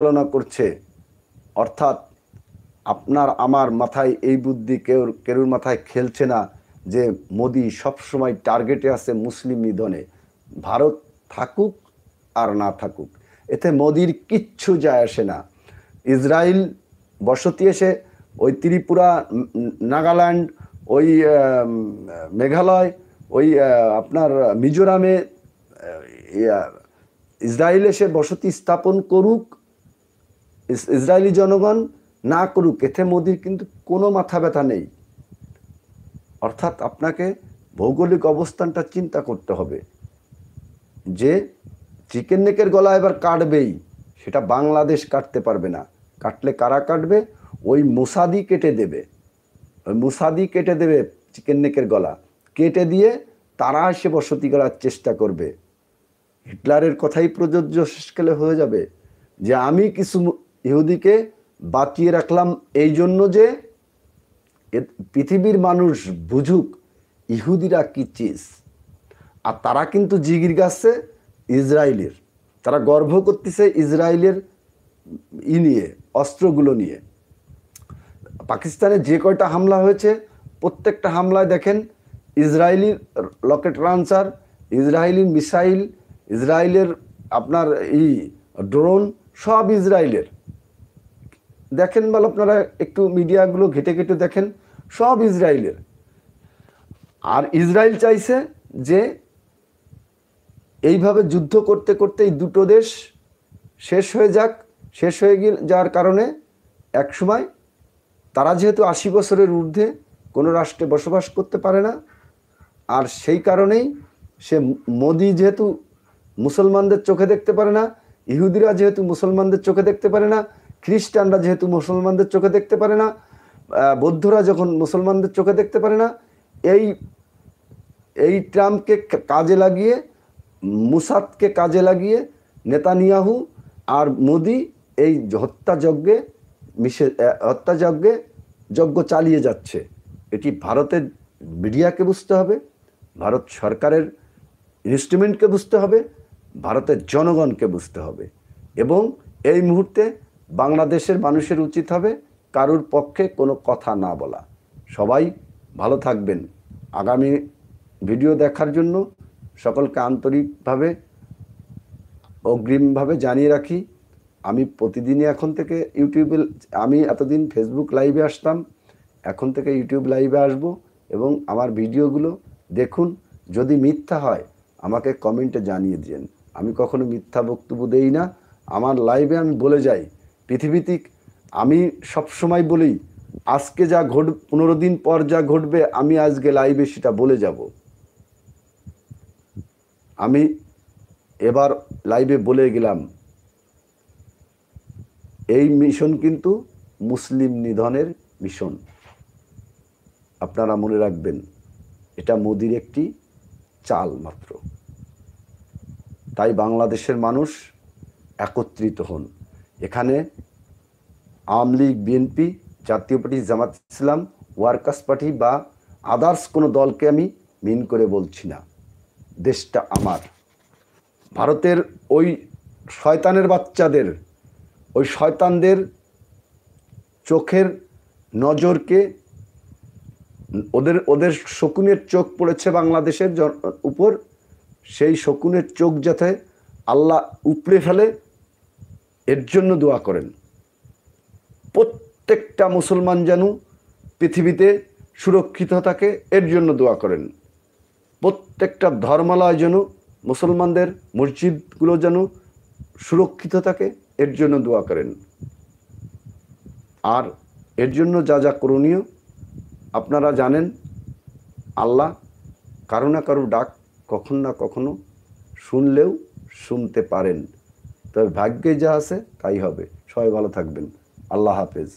পরিচালনা করছে, অর্থাৎ আপনার আমার মাথায় এই বুদ্ধি কেউর মাথায় খেলছে না যে মোদি সবসময় টার্গেটে আছে মুসলিম নিধনে। ভারত থাকুক আর না থাকুক, এতে মোদির কিচ্ছু যায় আসে না। ইসরায়েল বসতি এসে ওই ত্রিপুরা, নাগাল্যান্ড, ওই মেঘালয়, ওই আপনার মিজোরামে ইসরায়েল এসে বসতি স্থাপন করুক, ইসরায়েলি জনগণ না করুক, এতে মোদির কিন্তু কোনো মাথা ব্যথা নেই। অর্থাৎ আপনাকে ভৌগোলিক অবস্থানটা চিন্তা করতে হবে যে চিকেন নেকের গলা এবার কাটবেই, সেটা বাংলাদেশ কাটতে পারবে না। কাটলে কারা কাটবে? ওই মুসাদি কেটে দেবে, ওই মুসাদি কেটে দেবে চিকেন নেকের গলা, কেটে দিয়ে তারা এসে বসতি করার চেষ্টা করবে। হিটলারের কথাই প্রযোজ্য শেষকালে হয়ে যাবে যে আমি কিছু ইহুদিকে বাঁচিয়ে রাখলাম এই জন্য যে পৃথিবীর মানুষ বুঝুক ইহুদিরা কি চিজ। আর তারা কিন্তু জিগির গাছে ইসরায়েলের, তারা গর্ব করতেছে ইসরায়েলের নিয়ে, অস্ত্রগুলো নিয়ে। পাকিস্তানে যে কয়টা হামলা হয়েছে প্রত্যেকটা হামলায় দেখেন Israeli rocket launcher, Israeli missile, ইসরায়েলের আপনার ড্রোন, সব ইসরায়েলের। দেখেন বল আপনারা একটু মিডিয়াগুলো ঘেটে ঘেটে দেখেন, সব ইসরায়েলের। আর ইসরায়েল চাইছে যে এইভাবে যুদ্ধ করতে করতে এই দুটো দেশ শেষ হয়ে যাক। শেষ হয়ে যাওয়ার কারণে একসময় তারা যেহেতু 80 বছরের ঊর্ধ্বে কোনো রাষ্ট্রে বসবাস করতে পারে না, আর সেই কারণেই সে মোদি যেহেতু মুসলমানদের চোখে দেখতে পারে না, ইহুদিরা যেহেতু মুসলমানদের চোখে দেখতে পারে না, খ্রিস্টানরা যেহেতু মুসলমানদের চোখে দেখতে পারে না, বৌদ্ধরা যখন মুসলমানদের চোখে দেখতে পারে না, এই ট্রাম্পকে কাজে লাগিয়ে, মুসাদকে কাজে লাগিয়ে নেতানিয়াহু আর মোদি এই যজ্ঞ চালিয়ে যাচ্ছে। এটি ভারতের মিডিয়াকে বুঝতে হবে, ভারত সরকারের ইনস্ট্রুমেন্টকে বুঝতে হবে, ভারতের জনগণকে বুঝতে হবে। এবং এই মুহূর্তে বাংলাদেশের মানুষের উচিত হবে কারুর পক্ষে কোনো কথা না বলা। সবাই ভালো থাকবেন। আগামী ভিডিও দেখার জন্য সকলকে আন্তরিকভাবে অগ্রিমভাবে জানিয়ে রাখি, আমি প্রতিদিনই এখন থেকে ইউটিউবে, আমি এতদিন ফেসবুক লাইভে আসতাম, এখন থেকে ইউটিউব লাইভে আসব এবং আমার ভিডিওগুলো দেখুন। যদি মিথ্যা হয় আমাকে কমেন্টে জানিয়ে দিন। আমি কখনো মিথ্যা বক্তব্য দেই না। আমার লাইভে আমি বলে যাই পৃথিবীতে, আমি সবসময় বলি আজকে যা 15 দিন পর যা ঘটবে আমি আজকে লাইভে সেটা বলে যাব। আমি এবার লাইভে বলে গেলাম এই মিশন কিন্তু মুসলিম নিধনের মিশন। আপনারা মনে রাখবেন এটা মোদির একটি চাল মাত্র। তাই বাংলাদেশের মানুষ একত্রিত হন। এখানে আওয়ামী লীগ, বিএনপি, জাতীয় পার্টি, জামাত ইসলাম, ওয়ার্কার্স পার্টি বা আদার্স কোনো দলকে আমি মিন করে বলছি না। দেশটা আমার। ভারতের ওই শয়তানের বাচ্চাদের, ওই শয়তানদের চোখের নজরকে, ওদের শকুনের চোখ পড়েছে বাংলাদেশের উপর, সেই শকুনের চোখ যাতে আল্লাহ উপড়ে ফেলে এর জন্য দোয়া করেন। প্রত্যেকটা মুসলমান যেন পৃথিবীতে সুরক্ষিত থাকে এর জন্য দোয়া করেন। প্রত্যেকটা ধর্মালয় যেন, মুসলমানদের মসজিদগুলো যেন সুরক্ষিত থাকে এর জন্য দোয়া করেন। আর এর জন্য যা যা করণীয় আপনারা জানেন। আল্লাহ কারো না কারো ডাক কখনো না কখনো শুনলেও শুনতে পারেন। তবে ভাগ্যে যা আছে তাই হবে। সবাই ভালো থাকবেন। আল্লাহ হাফেজ।